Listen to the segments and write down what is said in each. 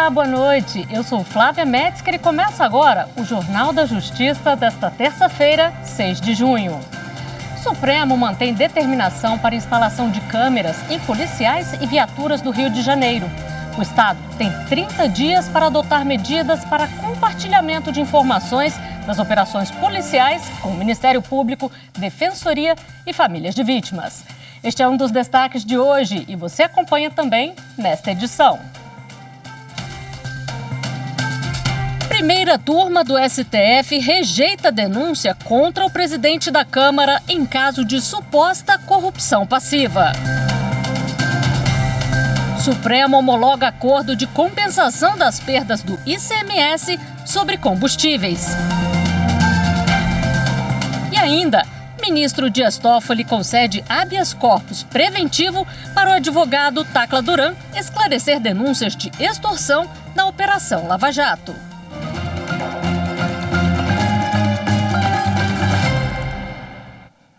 Olá, boa noite. Eu sou Flávia Metzger e começa agora o Jornal da Justiça desta terça-feira, 6 de junho. O Supremo mantém determinação para instalação de câmeras em policiais e viaturas do Rio de Janeiro. O Estado tem 30 dias para adotar medidas para compartilhamento de informações das operações policiais com o Ministério Público, Defensoria e famílias de vítimas. Este é um dos destaques de hoje e você acompanha também nesta edição. Primeira turma do STF rejeita denúncia contra o presidente da Câmara em caso de suposta corrupção passiva. Supremo homologa acordo de compensação das perdas do ICMS sobre combustíveis. E ainda, ministro Dias Toffoli concede habeas corpus preventivo para o advogado Tacla Duran esclarecer denúncias de extorsão na Operação Lava Jato.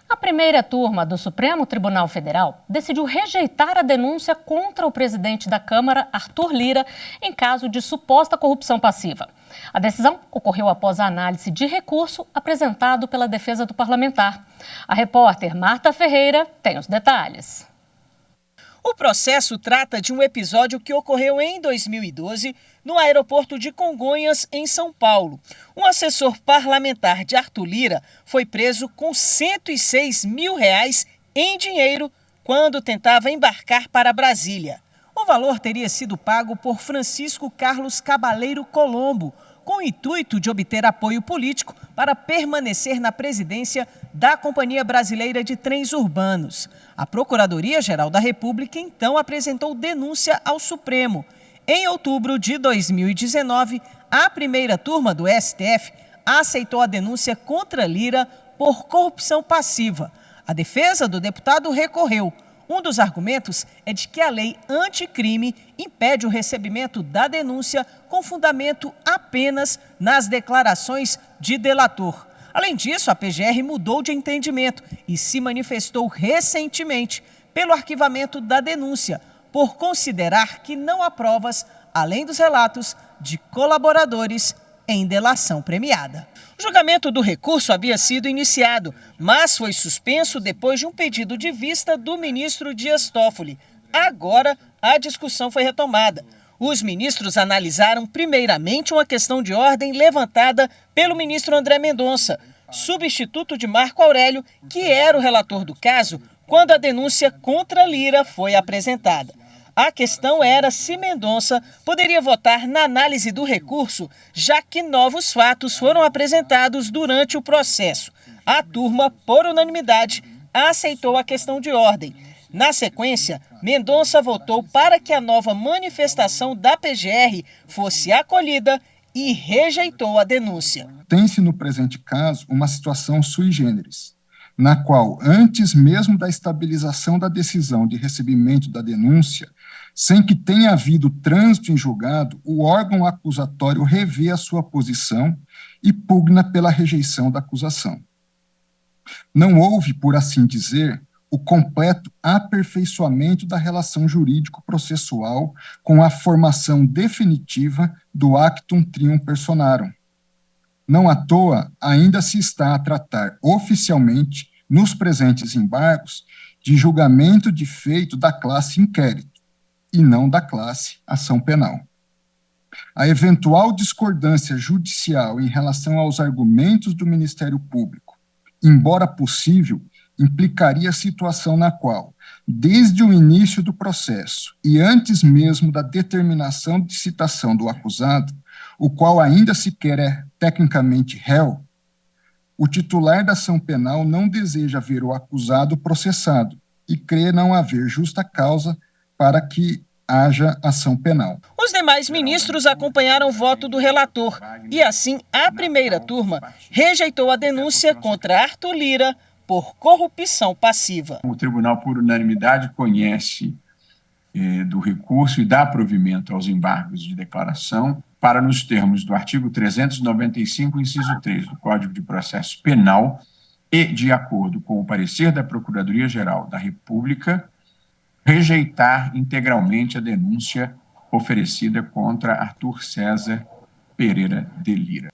A primeira turma do Supremo Tribunal Federal decidiu rejeitar a denúncia contra o presidente da Câmara, Arthur Lira, em caso de suposta corrupção passiva. A decisão ocorreu após a análise de recurso apresentado pela defesa do parlamentar. A repórter Marta Ferreira tem os detalhes. O processo trata de um episódio que ocorreu em 2012 no aeroporto de Congonhas, em São Paulo. Um assessor parlamentar de Arthur Lira foi preso com R$106 mil em dinheiro quando tentava embarcar para Brasília. O valor teria sido pago por Francisco Carlos Cabaleiro Colombo, com o intuito de obter apoio político para permanecer na presidência da Companhia Brasileira de Trens Urbanos. A Procuradoria-Geral da República então apresentou denúncia ao Supremo. Em outubro de 2019, a primeira turma do STF aceitou a denúncia contra Lira por corrupção passiva. A defesa do deputado recorreu. Um dos argumentos é de que a lei anticrime impede o recebimento da denúncia com fundamento apenas nas declarações de delator. Além disso, a PGR mudou de entendimento e se manifestou recentemente pelo arquivamento da denúncia, por considerar que não há provas, além dos relatos de colaboradores em delação premiada. O julgamento do recurso havia sido iniciado, mas foi suspenso depois de um pedido de vista do ministro Dias Toffoli. Agora, a discussão foi retomada. Os ministros analisaram primeiramente uma questão de ordem levantada pelo ministro André Mendonça, substituto de Marco Aurélio, que era o relator do caso quando a denúncia contra Lira foi apresentada. A questão era se Mendonça poderia votar na análise do recurso, já que novos fatos foram apresentados durante o processo. A turma, por unanimidade, aceitou a questão de ordem. Na sequência, Mendonça votou para que a nova manifestação da PGR fosse acolhida e rejeitou a denúncia. Tem-se no presente caso uma situação sui generis, na qual, antes mesmo da estabilização da decisão de recebimento da denúncia, sem que tenha havido trânsito em julgado, o órgão acusatório revê a sua posição e pugna pela rejeição da acusação. Não houve, por assim dizer, o completo aperfeiçoamento da relação jurídico-processual com a formação definitiva do actum trium personarum. Não à toa, ainda se está a tratar oficialmente, nos presentes embargos, de julgamento de feito da classe inquérito, e não da classe ação penal. A eventual discordância judicial em relação aos argumentos do Ministério Público, embora possível, implicaria situação na qual, desde o início do processo e antes mesmo da determinação de citação do acusado, o qual ainda sequer é tecnicamente réu, o titular da ação penal não deseja ver o acusado processado e crê não haver justa causa para que haja ação penal. Os demais ministros acompanharam o voto do relator e, assim, a primeira turma rejeitou a denúncia contra Arthur Lira por corrupção passiva. O tribunal, por unanimidade, conhece do recurso e dá provimento aos embargos de declaração para, nos termos do artigo 395, inciso 3 do Código de Processo Penal e de acordo com o parecer da Procuradoria-Geral da República, rejeitar integralmente a denúncia oferecida contra Arthur César Pereira de Lira.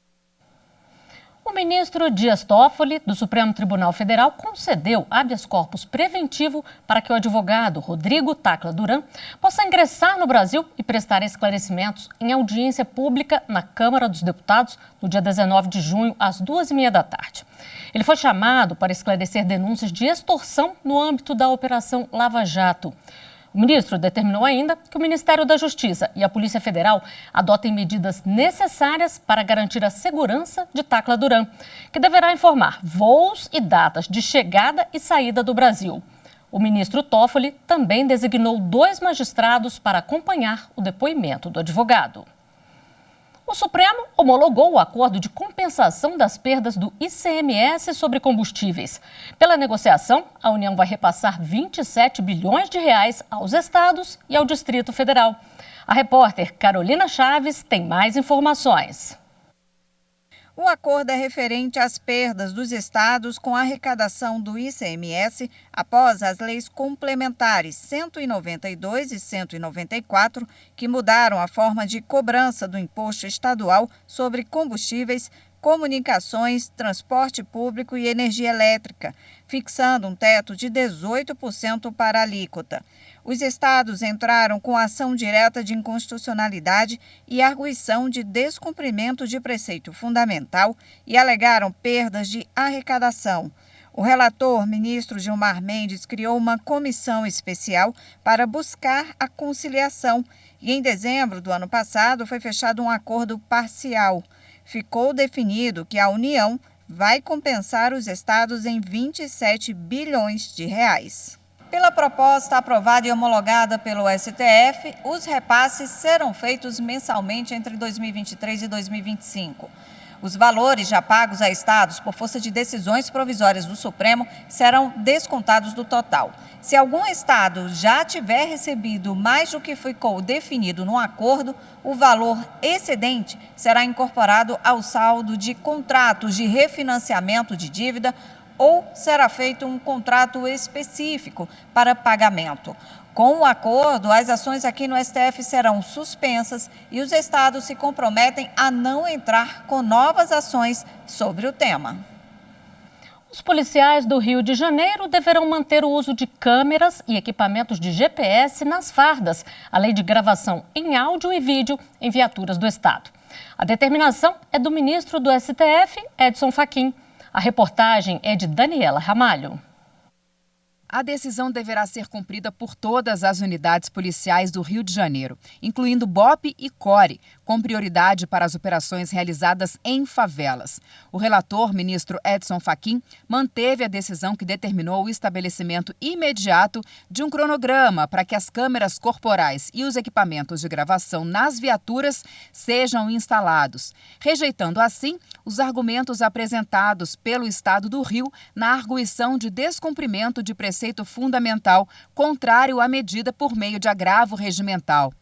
O ministro Dias Toffoli, do Supremo Tribunal Federal, concedeu habeas corpus preventivo para que o advogado Rodrigo Tacla Duran possa ingressar no Brasil e prestar esclarecimentos em audiência pública na Câmara dos Deputados no dia 19 de junho, às 14h30 da tarde. Ele foi chamado para esclarecer denúncias de extorsão no âmbito da Operação Lava Jato. O ministro determinou ainda que o Ministério da Justiça e a Polícia Federal adotem medidas necessárias para garantir a segurança de Tacla Duran, que deverá informar voos e datas de chegada e saída do Brasil. O ministro Toffoli também designou 2 magistrados para acompanhar o depoimento do advogado. O Supremo homologou o acordo de compensação das perdas do ICMS sobre combustíveis. Pela negociação, a União vai repassar 27 bilhões de reais aos estados e ao Distrito Federal. A repórter Carolina Chaves tem mais informações. O acordo é referente às perdas dos estados com a arrecadação do ICMS após as leis complementares 192 e 194, que mudaram a forma de cobrança do imposto estadual sobre combustíveis, comunicações, transporte público e energia elétrica, fixando um teto de 18% para a alíquota. Os estados entraram com ação direta de inconstitucionalidade e arguição de descumprimento de preceito fundamental e alegaram perdas de arrecadação. O relator, ministro Gilmar Mendes, criou uma comissão especial para buscar a conciliação e, em dezembro do ano passado, foi fechado um acordo parcial. Ficou definido que a União vai compensar os estados em 27 bilhões de reais. Pela proposta aprovada e homologada pelo STF, os repasses serão feitos mensalmente entre 2023 e 2025. Os valores já pagos a estados por força de decisões provisórias do Supremo serão descontados do total. Se algum estado já tiver recebido mais do que ficou definido no acordo, o valor excedente será incorporado ao saldo de contratos de refinanciamento de dívida ou será feito um contrato específico para pagamento. Com o acordo, as ações aqui no STF serão suspensas e os estados se comprometem a não entrar com novas ações sobre o tema. Os policiais do Rio de Janeiro deverão manter o uso de câmeras e equipamentos de GPS nas fardas, além de gravação em áudio e vídeo em viaturas do estado. A determinação é do ministro do STF, Edson Fachin. A reportagem é de Daniela Ramalho. A decisão deverá ser cumprida por todas as unidades policiais do Rio de Janeiro, incluindo BOPE e CORE, com prioridade para as operações realizadas em favelas. O relator, ministro Edson Fachin, manteve a decisão que determinou o estabelecimento imediato de um cronograma para que as câmeras corporais e os equipamentos de gravação nas viaturas sejam instalados, rejeitando assim os argumentos apresentados pelo Estado do Rio na arguição de descumprimento de preceito fundamental contrário à medida por meio de agravo regimental.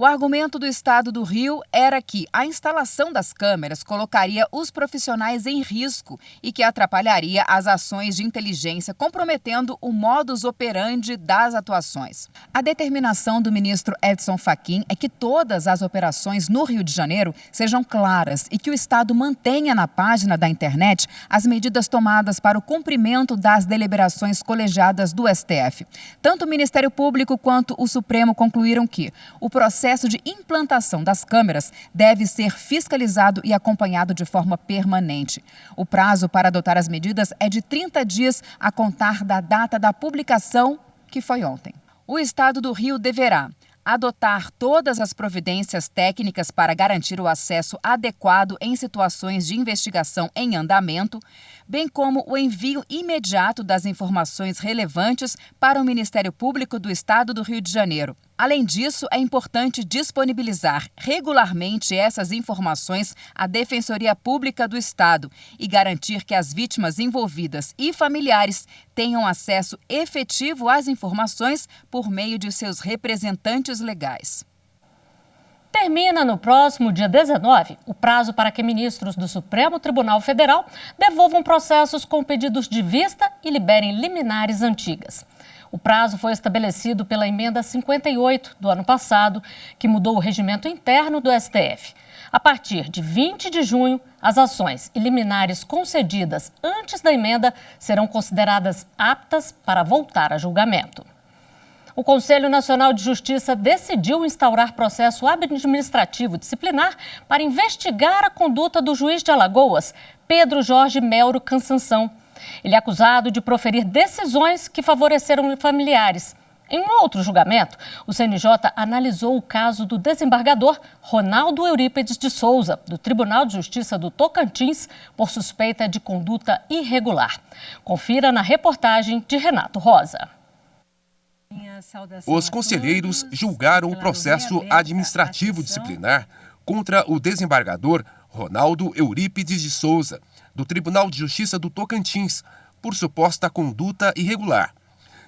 O argumento do Estado do Rio era que a instalação das câmeras colocaria os profissionais em risco e que atrapalharia as ações de inteligência, comprometendo o modus operandi das atuações. A determinação do ministro Edson Fachin é que todas as operações no Rio de Janeiro sejam claras e que o Estado mantenha na página da internet as medidas tomadas para o cumprimento das deliberações colegiadas do STF. Tanto o Ministério Público quanto o Supremo concluíram que o processo de implantação das câmeras deve ser fiscalizado e acompanhado de forma permanente. O prazo para adotar as medidas é de 30 dias a contar da data da publicação, que foi ontem. O Estado do Rio deverá adotar todas as providências técnicas para garantir o acesso adequado em situações de investigação em andamento, bem como o envio imediato das informações relevantes para o Ministério Público do Estado do Rio de Janeiro. Além disso, é importante disponibilizar regularmente essas informações à Defensoria Pública do Estado e garantir que as vítimas envolvidas e familiares tenham acesso efetivo às informações por meio de seus representantes legais. Termina no próximo dia 19 o prazo para que ministros do Supremo Tribunal Federal devolvam processos com pedidos de vista e liberem liminares antigas. O prazo foi estabelecido pela emenda 58 do ano passado, que mudou o regimento interno do STF. A partir de 20 de junho, as ações e liminares concedidas antes da emenda serão consideradas aptas para voltar a julgamento. O Conselho Nacional de Justiça decidiu instaurar processo administrativo disciplinar para investigar a conduta do juiz de Alagoas, Pedro Jorge Melro Cansanção. Ele é acusado de proferir decisões que favoreceram familiares. Em um outro julgamento, o CNJ analisou o caso do desembargador Ronaldo Eurípides de Souza, do Tribunal de Justiça do Tocantins, por suspeita de conduta irregular. Confira na reportagem de Renato Rosa. Os conselheiros julgaram o processo administrativo disciplinar contra o desembargador Ronaldo Eurípides de Souza, do Tribunal de Justiça do Tocantins, por suposta conduta irregular.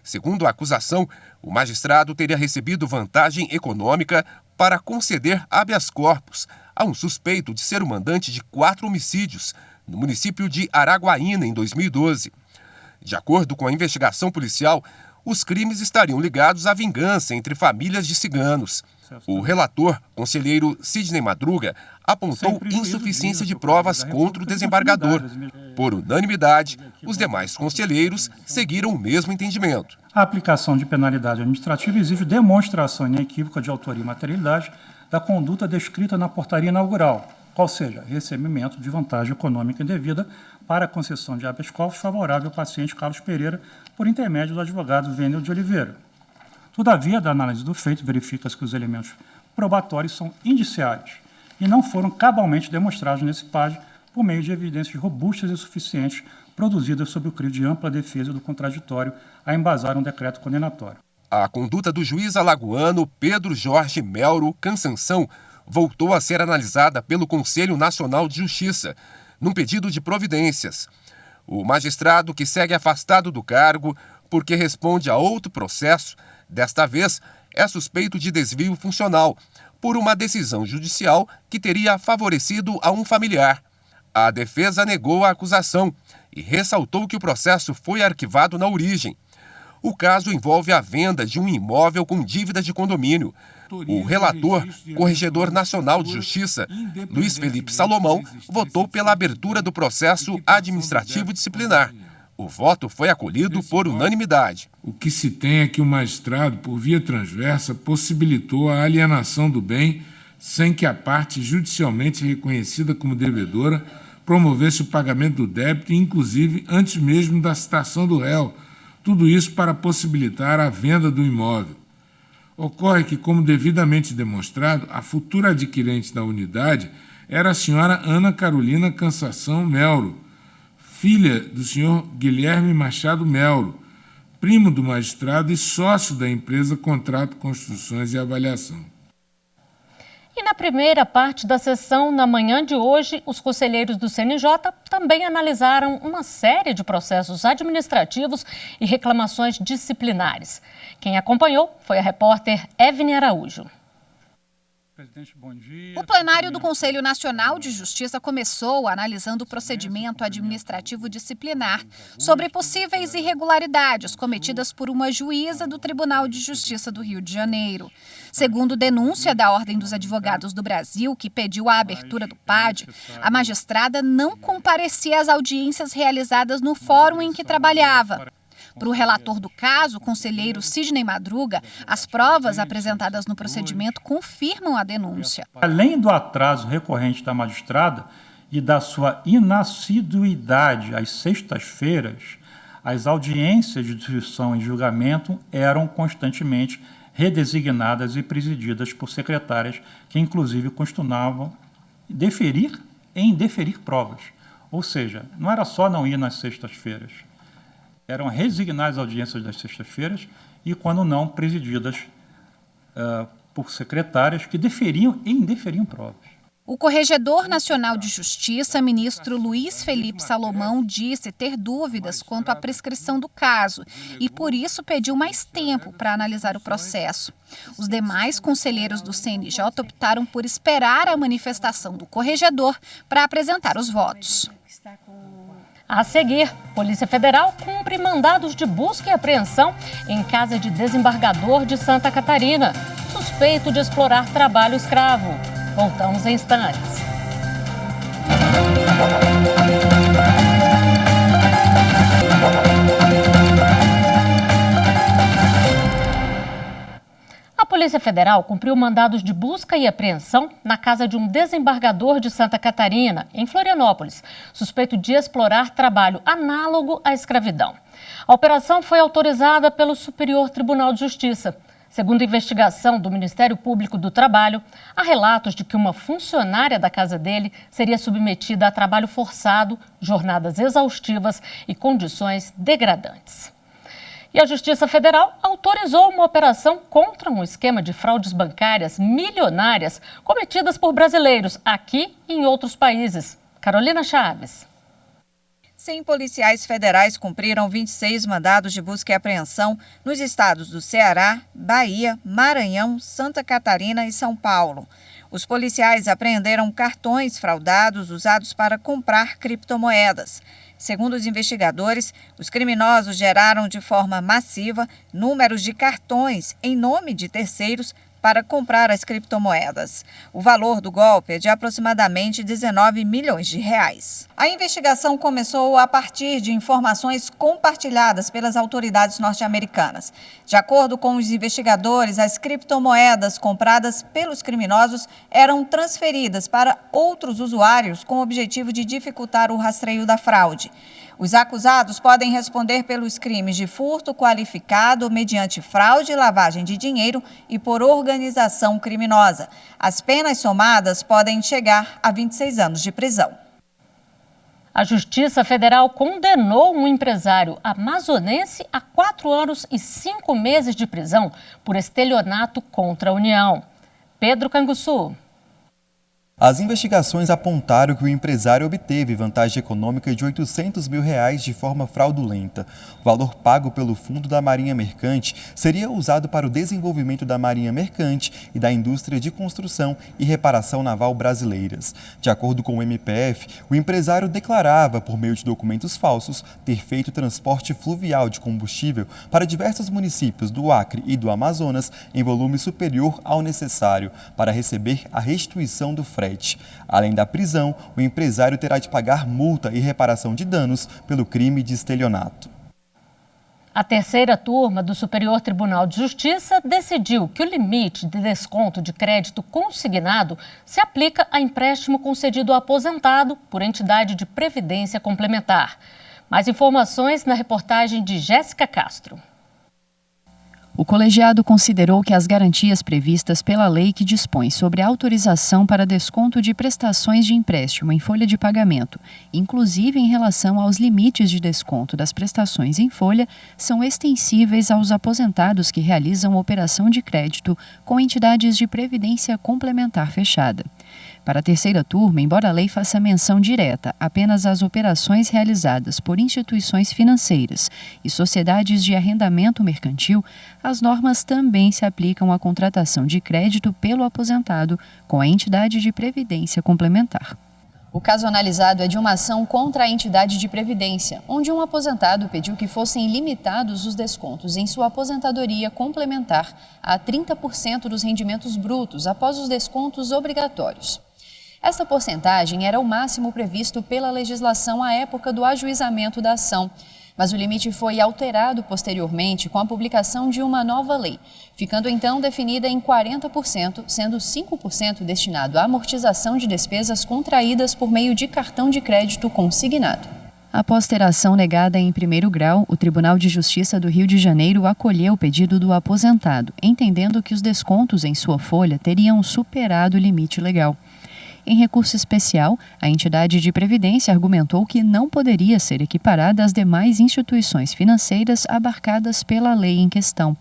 Segundo a acusação, o magistrado teria recebido vantagem econômica para conceder habeas corpus a um suspeito de ser o mandante de 4 homicídios no município de Araguaína, em 2012. De acordo com a investigação policial, os crimes estariam ligados à vingança entre famílias de ciganos. O relator, conselheiro Sidney Madruga, apontou insuficiência de provas contra o desembargador. Por unanimidade, os demais conselheiros seguiram o mesmo entendimento. A aplicação de penalidade administrativa exige demonstração inequívoca de autoria e materialidade da conduta descrita na portaria inaugural, qual seja, recebimento de vantagem econômica indevida para a concessão de habeas corpus favorável ao paciente Carlos Pereira por intermédio do advogado Vênio de Oliveira. Todavia, da análise do feito, verifica-se que os elementos probatórios são indiciários e não foram cabalmente demonstrados nesse PAD por meio de evidências robustas e suficientes produzidas sob o crivo de ampla defesa do contraditório a embasar um decreto condenatório. A conduta do juiz alagoano Pedro Jorge Melro Cansanção voltou a ser analisada pelo Conselho Nacional de Justiça, num pedido de providências. O magistrado, que segue afastado do cargo porque responde a outro processo, desta vez é suspeito de desvio funcional por uma decisão judicial que teria favorecido a um familiar. A defesa negou a acusação e ressaltou que o processo foi arquivado na origem. O caso envolve a venda de um imóvel com dívida de condomínio. O relator, Corregedor Nacional de Justiça, Luiz Felipe Salomão, votou pela abertura do processo administrativo disciplinar. O voto foi acolhido por unanimidade. O que se tem é que o magistrado, por via transversa, possibilitou a alienação do bem sem que a parte judicialmente reconhecida como devedora promovesse o pagamento do débito, inclusive antes mesmo da citação do réu. Tudo isso para possibilitar a venda do imóvel. Ocorre que, como devidamente demonstrado, a futura adquirente da unidade era a senhora Ana Carolina Cansanção Melro, filha do senhor Guilherme Machado Melro, primo do magistrado e sócio da empresa Contrato Construções e Avaliação. E na primeira parte da sessão, na manhã de hoje, os conselheiros do CNJ também analisaram uma série de processos administrativos e reclamações disciplinares. Quem acompanhou foi a repórter Evne Araújo. O plenário do Conselho Nacional de Justiça começou analisando o procedimento administrativo disciplinar sobre possíveis irregularidades cometidas por uma juíza do Tribunal de Justiça do Rio de Janeiro. Segundo denúncia da Ordem dos Advogados do Brasil, que pediu a abertura do PAD, a magistrada não comparecia às audiências realizadas no fórum em que trabalhava. Para o relator do caso, o conselheiro Sidney Madruga, as provas apresentadas no procedimento confirmam a denúncia. Além do atraso recorrente da magistrada e da sua inassiduidade às sextas-feiras, as audiências de instrução e julgamento eram constantemente redesignadas e presididas por secretárias que, inclusive, costumavam indeferir provas. Ou seja, não era só não ir nas sextas-feiras. Eram resignadas audiências das sextas-feiras e, quando não, presididas por secretárias que indeferiam provas. O Corregedor Nacional de Justiça, ministro Luiz Felipe Salomão, disse ter dúvidas quanto à prescrição do caso e, por isso, pediu mais tempo para analisar o processo. Os demais conselheiros do CNJ optaram por esperar a manifestação do corregedor para apresentar os votos. A seguir, Polícia Federal cumpre mandados de busca e apreensão em casa de desembargador de Santa Catarina, suspeito de explorar trabalho escravo. Voltamos em instantes. A Polícia Federal cumpriu mandados de busca e apreensão na casa de um desembargador de Santa Catarina, em Florianópolis, suspeito de explorar trabalho análogo à escravidão. A operação foi autorizada pelo Superior Tribunal de Justiça. Segundo a investigação do Ministério Público do Trabalho, há relatos de que uma funcionária da casa dele seria submetida a trabalho forçado, jornadas exaustivas e condições degradantes. E a Justiça Federal autorizou uma operação contra um esquema de fraudes bancárias milionárias cometidas por brasileiros aqui e em outros países. Carolina Chaves. 100 policiais federais cumpriram 26 mandados de busca e apreensão nos estados do Ceará, Bahia, Maranhão, Santa Catarina e São Paulo. Os policiais apreenderam cartões fraudados usados para comprar criptomoedas. Segundo os investigadores, os criminosos geraram de forma massiva números de cartões em nome de terceiros para comprar as criptomoedas. O valor do golpe é de aproximadamente 19 milhões de reais. A investigação começou a partir de informações compartilhadas pelas autoridades norte-americanas. De acordo com os investigadores, as criptomoedas compradas pelos criminosos eram transferidas para outros usuários com o objetivo de dificultar o rastreio da fraude. Os acusados podem responder pelos crimes de furto qualificado mediante fraude, lavagem de dinheiro e por organização criminosa. As penas somadas podem chegar a 26 anos de prisão. A Justiça Federal condenou um empresário amazonense a 4 anos e 5 meses de prisão por estelionato contra a União. Pedro Canguçu. As investigações apontaram que o empresário obteve vantagem econômica de R$800 mil de forma fraudulenta. O valor pago pelo Fundo da Marinha Mercante seria usado para o desenvolvimento da Marinha Mercante e da indústria de construção e reparação naval brasileiras. De acordo com o MPF, o empresário declarava, por meio de documentos falsos, ter feito transporte fluvial de combustível para diversos municípios do Acre e do Amazonas em volume superior ao necessário para receber a restituição do frete. Além da prisão, o empresário terá de pagar multa e reparação de danos pelo crime de estelionato. A terceira turma do Superior Tribunal de Justiça decidiu que o limite de desconto de crédito consignado se aplica a empréstimo concedido ao aposentado por entidade de previdência complementar. Mais informações na reportagem de Jéssica Castro. O colegiado considerou que as garantias previstas pela lei que dispõe sobre a autorização para desconto de prestações de empréstimo em folha de pagamento, inclusive em relação aos limites de desconto das prestações em folha, são extensíveis aos aposentados que realizam operação de crédito com entidades de previdência complementar fechada. Para a terceira turma, embora a lei faça menção direta apenas às operações realizadas por instituições financeiras e sociedades de arrendamento mercantil, as normas também se aplicam à contratação de crédito pelo aposentado com a entidade de previdência complementar. O caso analisado é de uma ação contra a entidade de previdência, onde um aposentado pediu que fossem limitados os descontos em sua aposentadoria complementar a 30% dos rendimentos brutos após os descontos obrigatórios. Esta porcentagem era o máximo previsto pela legislação à época do ajuizamento da ação, mas o limite foi alterado posteriormente com a publicação de uma nova lei, ficando então definida em 40%, sendo 5% destinado à amortização de despesas contraídas por meio de cartão de crédito consignado. Após ter a ação negada em primeiro grau, o Tribunal de Justiça do Rio de Janeiro acolheu o pedido do aposentado, entendendo que os descontos em sua folha teriam superado o limite legal. Em recurso especial, a entidade de previdência argumentou que não poderia ser equiparada às demais instituições financeiras abarcadas pela lei em questão.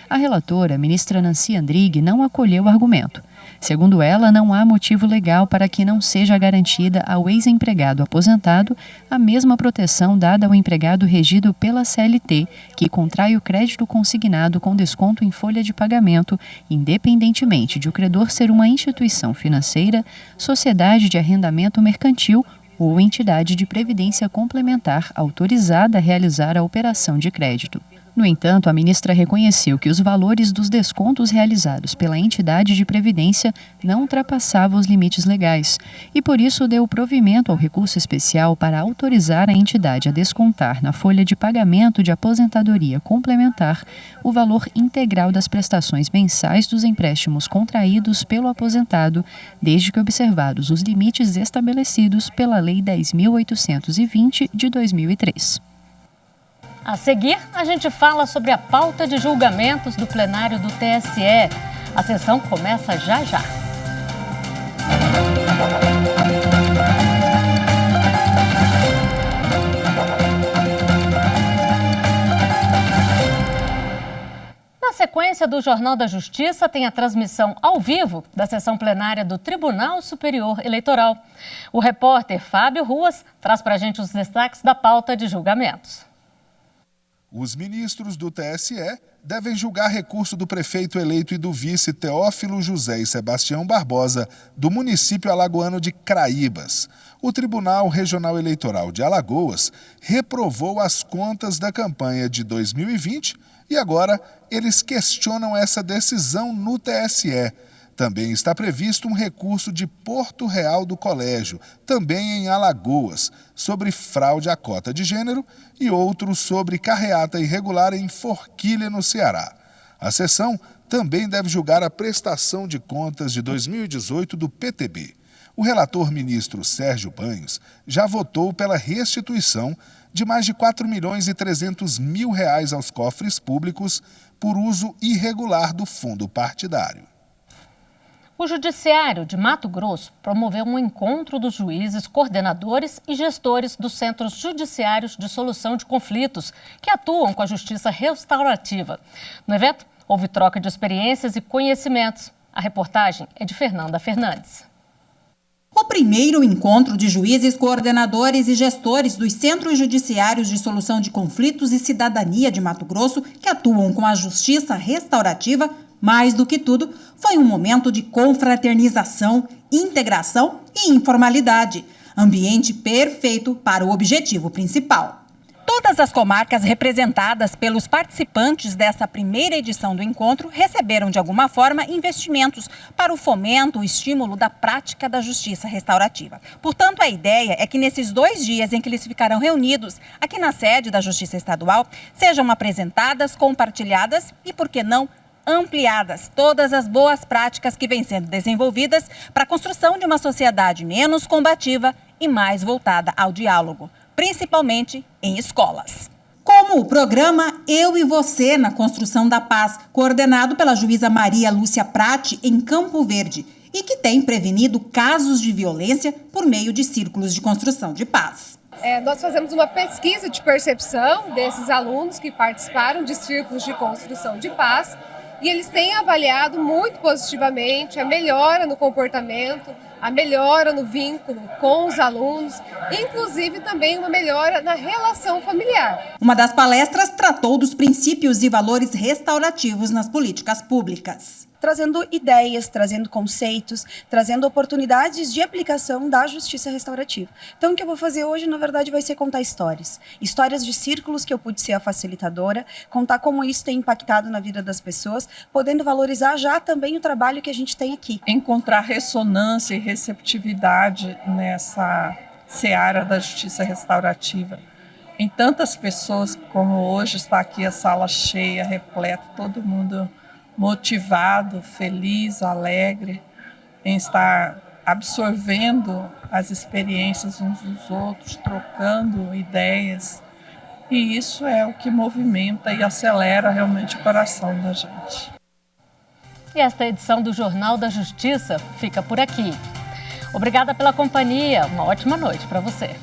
A relatora, ministra Nancy Andrighi, não acolheu o argumento. Segundo ela, não há motivo legal para que não seja garantida ao ex-empregado aposentado a mesma proteção dada ao empregado regido pela CLT, que contrai o crédito consignado com desconto em folha de pagamento, independentemente de o credor ser uma instituição financeira, sociedade de arrendamento mercantil ou entidade de previdência complementar autorizada a realizar a operação de crédito. No entanto, a ministra reconheceu que os valores dos descontos realizados pela entidade de previdência não ultrapassavam os limites legais e, por isso, deu provimento ao recurso especial para autorizar a entidade a descontar na folha de pagamento de aposentadoria complementar o valor integral das prestações mensais dos empréstimos contraídos pelo aposentado, desde que observados os limites estabelecidos pela Lei 10.820 de 2003. A seguir, a gente fala sobre a pauta de julgamentos do plenário do TSE. A sessão começa já já. Na sequência do Jornal da Justiça, tem a transmissão ao vivo da sessão plenária do Tribunal Superior Eleitoral. O repórter Fábio Ruas traz para a gente os destaques da pauta de julgamentos. Os ministros do TSE devem julgar recurso do prefeito eleito e do vice Teófilo José e Sebastião Barbosa, do município alagoano de Craíbas. O Tribunal Regional Eleitoral de Alagoas reprovou as contas da campanha de 2020 e agora eles questionam essa decisão no TSE. Também está previsto um recurso de Porto Real do Colégio, também em Alagoas, sobre fraude à cota de gênero e outro sobre carreata irregular em Forquilha, no Ceará. A sessão também deve julgar a prestação de contas de 2018 do PTB. O relator ministro Sérgio Banhos já votou pela restituição de mais de R$4.300.000 aos cofres públicos por uso irregular do fundo partidário. O Judiciário de Mato Grosso promoveu um encontro dos juízes, coordenadores e gestores dos Centros Judiciários de Solução de Conflitos, que atuam com a Justiça Restaurativa. No evento, houve troca de experiências e conhecimentos. A reportagem é de Fernanda Fernandes. O primeiro encontro de juízes, coordenadores e gestores dos Centros Judiciários de Solução de Conflitos e Cidadania de Mato Grosso, que atuam com a Justiça Restaurativa, mais do que tudo, foi um momento de confraternização, integração e informalidade. Ambiente perfeito para o objetivo principal. Todas as comarcas representadas pelos participantes dessa primeira edição do encontro receberam, de alguma forma, investimentos para o fomento, o estímulo da prática da justiça restaurativa. Portanto, a ideia é que nesses 2 dias em que eles ficarão reunidos aqui na sede da Justiça Estadual, sejam apresentadas, compartilhadas e, por que não, ampliadas todas as boas práticas que vêm sendo desenvolvidas para a construção de uma sociedade menos combativa e mais voltada ao diálogo, principalmente em escolas. Como o programa Eu e Você na Construção da Paz, coordenado pela juíza Maria Lúcia Prati em Campo Verde, e que tem prevenido casos de violência por meio de círculos de construção de paz. Nós fazemos uma pesquisa de percepção desses alunos que participaram de círculos de construção de paz e eles têm avaliado muito positivamente a melhora no comportamento, a melhora no vínculo com os alunos, inclusive também uma melhora na relação familiar. Uma das palestras tratou dos princípios e valores restaurativos nas políticas públicas. Trazendo ideias, trazendo conceitos, trazendo oportunidades de aplicação da justiça restaurativa. Então, o que eu vou fazer hoje, na verdade, vai ser contar histórias. Histórias de círculos que eu pude ser a facilitadora, contar como isso tem impactado na vida das pessoas, podendo valorizar já também o trabalho que a gente tem aqui. Encontrar ressonância e receptividade nessa seara da justiça restaurativa. Em tantas pessoas como hoje, está aqui a sala cheia, repleta, todo mundo motivado, feliz, alegre em estar absorvendo as experiências uns dos outros, trocando ideias. E isso é o que movimenta e acelera realmente o coração da gente. E esta edição do Jornal da Justiça fica por aqui. Obrigada pela companhia. Uma ótima noite para você.